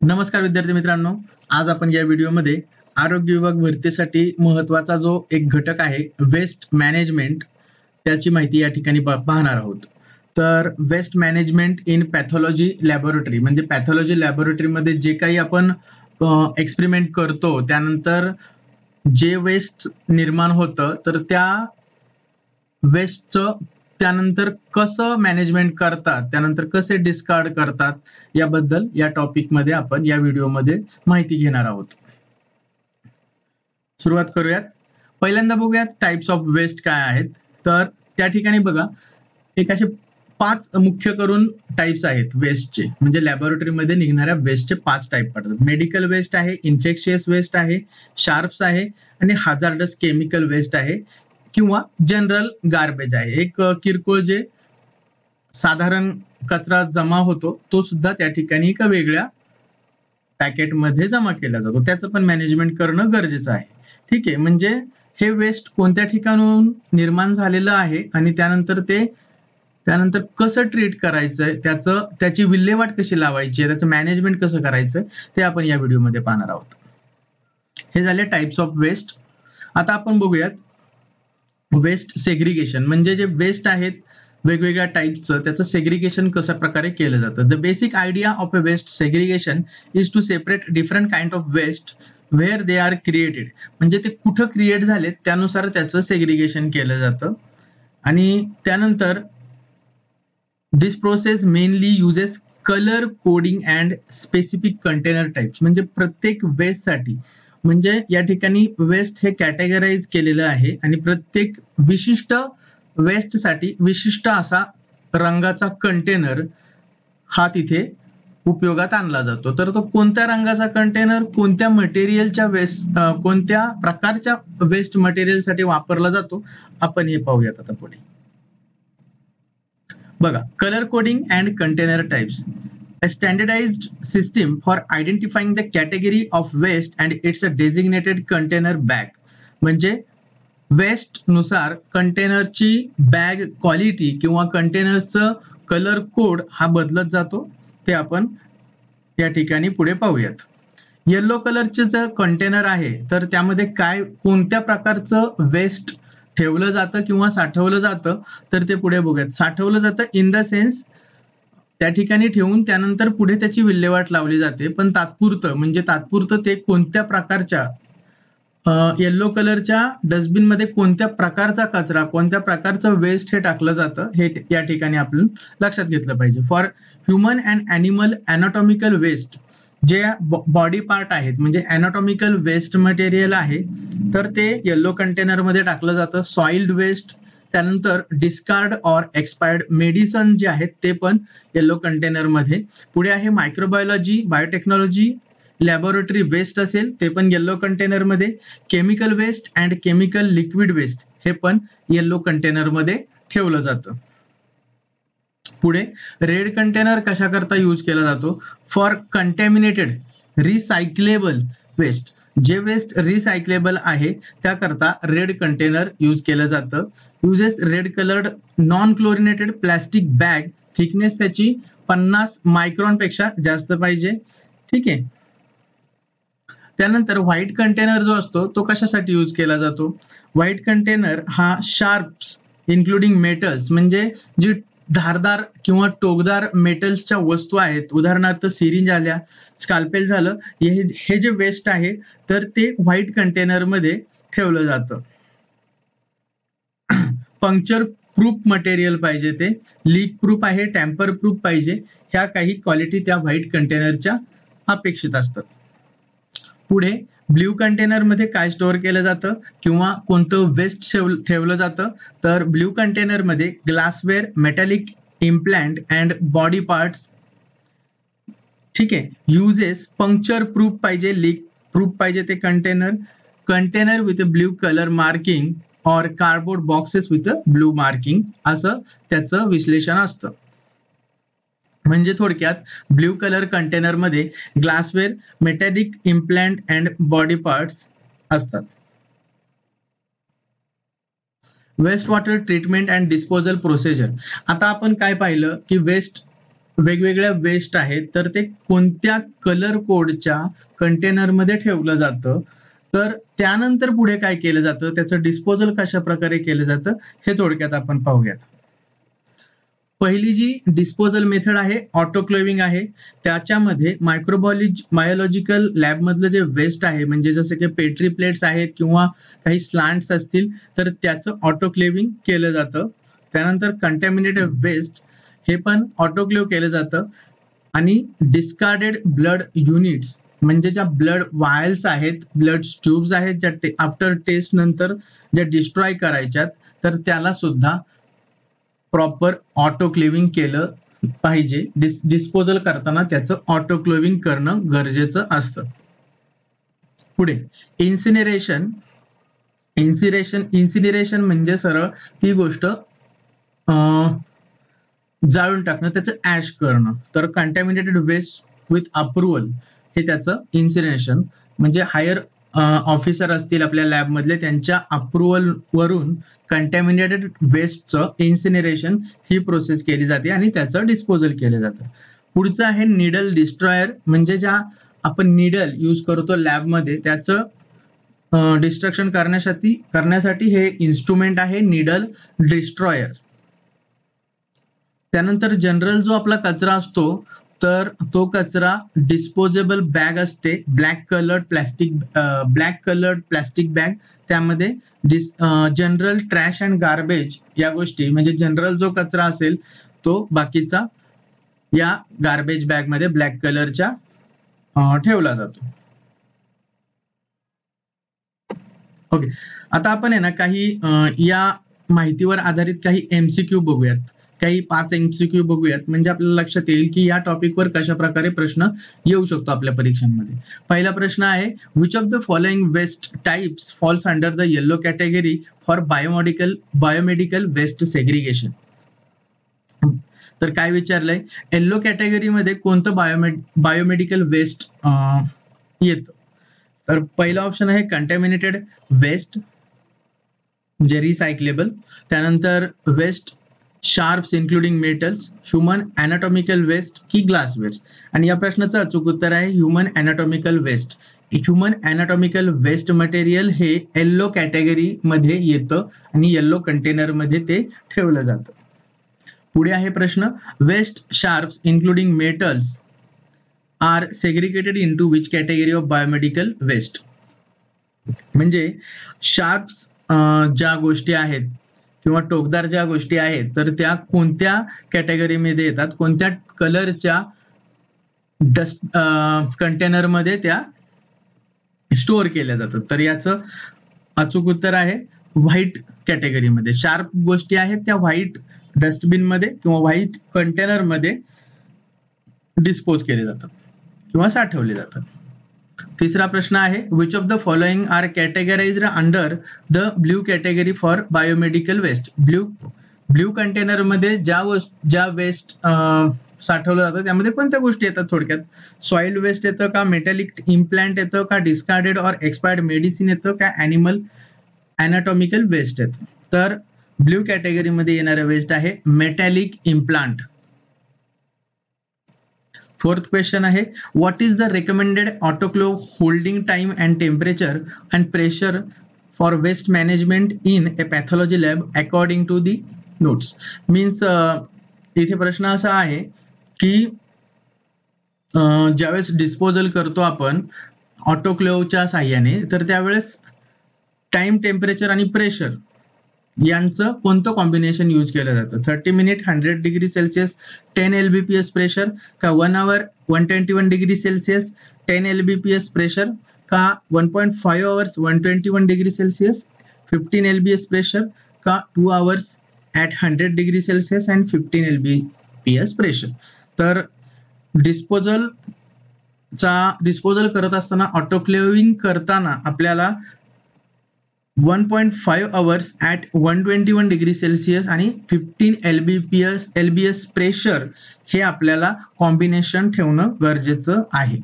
नमस्कार विद्यार्थी मित्रांनो. आज आपण या व्हिडिओमध्ये आरोग्य विभाग भरतीसाठी महत्त्वाचा जो एक घटक आहे वेस्ट मॅनेजमेंट, त्याची माहिती या ठिकाणी पाहणार आहोत. तर waste management in pathology laboratory म्हणजे पॅथॉलॉजी लॅबोरेटरीमध्ये जे काही आपण एक्सपेरिमेंट करतो त्यानंतर जे वेस्ट निर्माण होतं तर त्या वेस्टचं त्यानंतर कसं मॅनेजमेंट करतात, त्यानंतर कसे डिस्कार्ड करतात याबद्दल या टॉपिकमध्ये आपण या व्हिडिओमध्ये माहिती घेणार आहोत. सुरुवात करूयात. पहिल्यांदा बघूयात टाइप्स ऑफ वेस्ट काय आहेत. तर त्या ठिकाणी बघा एक असे 5 मुख्य करून टाइप्स आहेत वेस्टचे, म्हणजे लॅबोरेटरीमध्ये निघणाऱ्या वेस्टचे 5 टाइप पडतात. मेडिकल वेस्ट आहे, इन्फेक्शियस वेस्ट आहे, शार्प्स आहे आणि हजार्डस केमिकल वेस्ट आहे किंवा जनरल गार्बेज आहे. एक किरकोळ जे साधारण कचरा जमा होतो तो सुद्धा त्या ठिकाणी एका वेगळ्या पॅकेटमध्ये जमा केला जातो, त्याचं पण मॅनेजमेंट करणं गरजेचं आहे. ठीक आहे, म्हणजे हे वेस्ट कोणत्या ठिकाणून निर्माण झालेलं आहे आणि त्यानंतर कसं ट्रीट करायचंय, त्याची विल्हेवाट कशी लावायची आहे, त्याचं मॅनेजमेंट कसं करायचंय ते आपण या व्हिडिओमध्ये पाहणार आहोत. हे झाले टाइप्स ऑफ वेस्ट. आता आपण बघूयात वेस्ट सेग्रिगेशन, म्हणजे जे वेस्ट आहेत वेगवेगळ्या टाईपचं त्याचं सेग्रिगेशन कशा प्रकारे केलं जातं. The basic idea of a waste segregation is to separate different kind of waste where they are created, म्हणजे ते कुठं क्रिएट झालेत त्यानुसार त्याचं सेग्रिगेशन केलं जातं. आणि त्यानंतर this process mainly uses colour coding and specific container types, म्हणजे प्रत्येक वेस्टसाठी म्हणजे या ठिकाणी वेस्ट हे कॅटेगराइज केलेलं आहे आणि प्रत्येक विशिष्ट वेस्टसाठी विशिष्ट असा रंगाचा कंटेनर हा तिथे उपयोगात आणला जातो. तर तो कोणत्या रंगाचा कंटेनर कोणत्या मटेरियलच्या कोणत्या प्रकारच्या वेस्ट मटेरियलसाठी वापरला जातो आपण हे पाहूयात आता पुढे. बघा, colour coding and container types, a standardized system for identifying the category of waste and its a designated container bag, म्हणजे वेस्ट नुसार कंटेनरची बॅग क्वालिटी किंवा कंटेनरचं कलर कोड हा बदलत जातो, ते आपण या ठिकाणी पुढे पाहूयात. येलो कलरचे जे कंटेनर आहे तर त्यामध्ये कोणत्या प्रकारचं वेस्ट ठेवलं जातं किंवा साठवलं जातं तर ते पुढे बघूयात. साठवलं जातं इन द सेन्स त्या ठिकाणी ठेवून त्यानंतर पुढे त्याची विल्हेवाट लावली जाते, पण तात्पुरतं ते कोणत्या प्रकारच्या येलो कलरच्या डस्टबिन मध्ये कोणत्या प्रकारचा कचरा कोणत्या प्रकारचं वेस्ट हे टाकलं जातं हे या ठिकाणी आपण लक्षात घेतलं पाहिजे. For human and animal anatomical waste, जे बॉडी पार्ट आहेत म्हणजे अॅनाटॉमिकल वेस्ट मटेरियल आहे तर ते येलो कंटेनर मध्ये टाकलं जातं. सॉइल्ड वेस्ट, त्यानंतर डिस्कार्ड ऑर एक्सपायर्ड मेडिसन जे आहेत ते पण येलो कंटेनर मध्ये. पुढे आहे मायक्रोबायोलॉजी बायोटेक्नॉलॉजी लॅबोरेटरी वेस्ट असेल ते पण येलो कंटेनर मध्ये. Chemical waste and chemical liquid waste हे पण येलो कंटेनर मध्ये ठेवलं जातं. पुढे रेड कंटेनर कशा करता यूज केला जातो? फॉर कंटॅमिनेटेड रिसायकलेबल वेस्ट, जे वेस्ट रिसायकलेबल आहे त्याकरता रेड कंटेनर यूज केलं जातं. Uses red coloured non chlorinated plastic bag, thickness त्याची 50 मायक्रॉन पेक्षा जास्त पाहिजे. ठीक आहे. त्यानंतर व्हाईट कंटेनर जो असतो तो कशासाठी यूज केला जातो? व्हाईट कंटेनर हा शार्प्स इन्क्लुडिंग मेटल्स, म्हणजे जी धारदार किंवा टोकदार मेटल्सच्या वस्तू आहेत, उदाहरणार्थ सिरिंज आल्या, स्काल्पेल झालं, हे जे वेस्ट आहे तर ते व्हाईट कंटेनर मध्ये ठेवलं जातं. पंक्चर प्रूफ मटेरियल पाहिजे, ते लीक प्रूफ आहे, टॅम्पर प्रूफ पाहिजे, ह्या काही क्वालिटी त्या व्हाईट कंटेनरच्या अपेक्षित असतात. पुढे ब्ल्यू कंटेनर मध्ये काय स्टोअर केलं जातं किंवा कोणतं वेस्ट ठेवलं जातं? तर ब्ल्यू कंटेनर मध्ये glassware, metallic implant and body parts. ठीक आहे. युजेस पंक्चर प्रूफ पाहिजे, लीक प्रूफ पाहिजे ते container with blue colour marking और cardboard boxes with blue marking, असं त्याचं विश्लेषण असतं. म्हणजे थोडक्यात ब्ल्यू कलर कंटेनर मध्ये glassware, metallic implant and body parts असतात. Waste water treatment and disposal procedure. आता आपण काय पाहिलं की वेस्ट वेगवेगळ्या वेस्ट आहेत तर ते कोणत्या कलर कोडच्या कंटेनरमध्ये ठेवलं जातं, तर त्यानंतर पुढे काय केलं जातं, त्याचं डिस्पोजल कशा प्रकारे केलं जातं हे थोडक्यात आपण पाहूयात. पहिली जी डिस्पोजल मेथड आहे ऑटोक्लेविंग आहे. त्याच्यामध्ये बायोलॉजिकल लॅबमधलं जे वेस्ट आहे, म्हणजे जसं की पेट्री प्लेट्स आहेत किंवा काही स्लांट्स असतील, तर त्याचं ऑटोक्लेविंग केलं जातं. त्यानंतर कंटॅमिनेटेड वेस्ट हे पण ऑटोक्लेव्ह केलं जातं. आणि डिस्कार्डेड ब्लड युनिट्स म्हणजे ज्या ब्लड वायल्स आहेत, ब्लड ट्यूब्स आहेत, ज्या आफ्टर टेस्ट नंतर ज्या डिस्ट्रॉय करायच्यात, तर त्याला सुद्धा प्रॉपर ऑटोक्लेविंग केलं पाहिजे. डिस्पोजल करताना त्याचं ऑटोक्लेविंग करणं गरजेचं असतं. पुढे इन्सिनरेशन. इन्सिनरेशन म्हणजे सरळ ती गोष्ट जाळून टाकणं, त्याचं ऍश करणं. तर कंटॅमिनेटेड वेस्ट विथ अप्रुव्हल हे त्याचं इन्सिनरेशन. म्हणजे हायर ऑफिसर असतील आपल्या लॅबमधले, त्यांच्या अप्रुव्हल वरून कंटॅमिनेटेड वेस्टचं इन्सिनरेशन ही प्रोसेस केली जाते आणि त्याचं डिस्पोजल केलं जातं. पुढचं आहे निडल डिस्ट्रॉयर. म्हणजे ज्या आपण निडल यूज करतो लॅबमध्ये, त्याचं डिस्ट्रक्शन करण्यासाठी हे इन्स्ट्रुमेंट आहे निडल डिस्ट्रॉयर. त्यानंतर जनरल जो आपला कचरा असतो, तर तो कचरा डिस्पोजेबल बॅग असते, ब्लॅक कलर्ड प्लॅस्टिक बॅग. त्यामध्ये जनरल ट्रॅश अँड गार्बेज या गोष्टी, म्हणजे जनरल जो कचरा असेल तो बाकीचा या गार्बेज बॅग मध्ये ब्लॅक कलरच्या ठेवला जातो. ओके, आता आपण आहे ना काही या माहितीवर आधारित काही एमसीक्यू बघूयात. काही 5 एमसीक्यू बघूयात, म्हणजे आपल्याला लक्षात येईल की या टॉपिकवर कशा प्रकारे प्रश्न येऊ शकतो आपल्या परीक्षांमध्ये. पहिला प्रश्न आहे, which of the following waste types falls under the yellow category for biomedical waste segregation. तर काय विचारलंय, येलो कॅटेगरीमध्ये कोणतं बायोमेडिकल वेस्ट येतं. तर पहिला ऑप्शन आहे कंटॅमिनेटेड वेस्ट, म्हणजे रिसायकलेबल. त्यानंतर waste sharps including metals, human anatomical waste की ग्लास वेस्ट. आणि या प्रश्नाचं अचूक उत्तर आहे human anatomical waste. Human anatomical waste material हे येल्लो कॅटेगरी मध्ये येतं आणि येल्लो कंटेनर मध्ये ते ठेवलं जातं. पुढे आहे प्रश्न, waste sharps including metals are segregated into which category of biomedical waste. म्हणजे शार्प्स ज्या गोष्टी आहेत किंवा टोकदार ज्या गोष्टी आहेत, तर त्या कोणत्या कॅटेगरीमध्ये येतात, कोणत्या कलरच्या डस्ट कंटेनरमध्ये त्या स्टोअर केल्या जातात. तर याचं अचूक उत्तर आहे व्हाईट कॅटेगरीमध्ये. शार्प गोष्टी आहेत त्या व्हाईट डस्टबिन मध्ये किंवा व्हाईट कंटेनरमध्ये डिस्पोज केले जातात किंवा साठवले जातात. तिसरा प्रश्न आहे, which of the following are categorised under the blue category for biomedical waste. Blue container मध्ये ज्या वेस्ट साठवलं जातं त्यामध्ये कोणत्या गोष्टी येतात, थोडक्यात सॉइल वेस्ट येतं का, मेटॅलिक इम्प्लांट येतं का, डिस्कार्डेड और एक्सपायर्ड मेडिसिन येतं का, ॲनिमल अॅनाटॉमिकल वेस्ट येतं. तर ब्ल्यू कॅटेगरीमध्ये येणारं वेस्ट आहे मेटॅलिक इम्प्लांट. फोर्थ क्वेश्चन आहे, what is the recommended autoclave holding time and temperature and pressure for waste management in a pathology lab according to the notes. Means इथे प्रश्न असा आहे की ज्यावेळेस डिस्पोजल करतो आपण ऑटोक्लेवच्या साह्याने, तर त्यावेळेस टाइम, टेम्परेचर आणि प्रेशर यांचं कोणतं कॉम्बिनेशन यूज केलं जातं. 30 minute 100 degree Celsius 10 LBPS pressure का 1 hour 121 degree Celsius 10 LBPS pressure का 1.5 hours 121 degree Celsius 15 LBS pressure का 2 hours at 100 degree Celsius and 15 LBPS pressure. तर डिस्पोजल करत असताना, ऑटोक्लेविंग करताना आपल्याला 1.5 hours at 121 डिग्री सेल्सिअस आणि 15 LBS प्रेशर हे आपल्याला कॉम्बिनेशन ठेवणं गरजेचं आहे.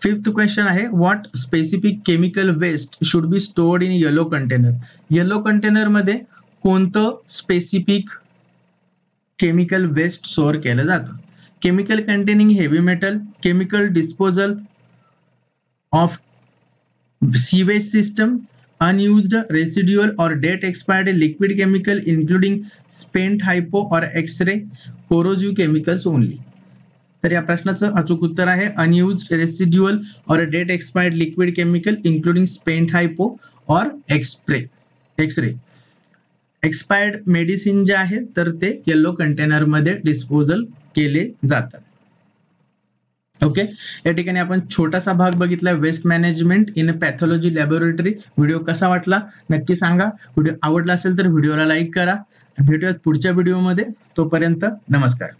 फिफ्थ क्वेश्चन आहे, what specific chemical waste should be stored in yellow container. Yellow container मध्ये कोणतं स्पेसिफिक केमिकल वेस्ट स्टोअर केलं जातं. Chemical containing heavy metal, chemical disposal of sewage system, unused residual or date expired liquid chemical including spent hypo or x-ray corrosive chemicals only. तर या प्रश्नाचं अचूक उत्तर आहे अनयुज्ड रेसिड्युअल और date expired liquid chemical including spent hypo और x ray. Expired medicine जे आहे तर ते येलो कंटेनर मध्ये डिस्पोजल केले जातात. ओके, या ठिकाणी आपण छोटासा भाग बघितला waste management in pathology laboratory. Video कसा वाटला नक्की सांगा. व्हिडिओ आवडला असेल तर व्हिडिओला लाईक करा. भेटूयात पुढच्या व्हिडिओमध्ये. तोपर्यंत नमस्कार.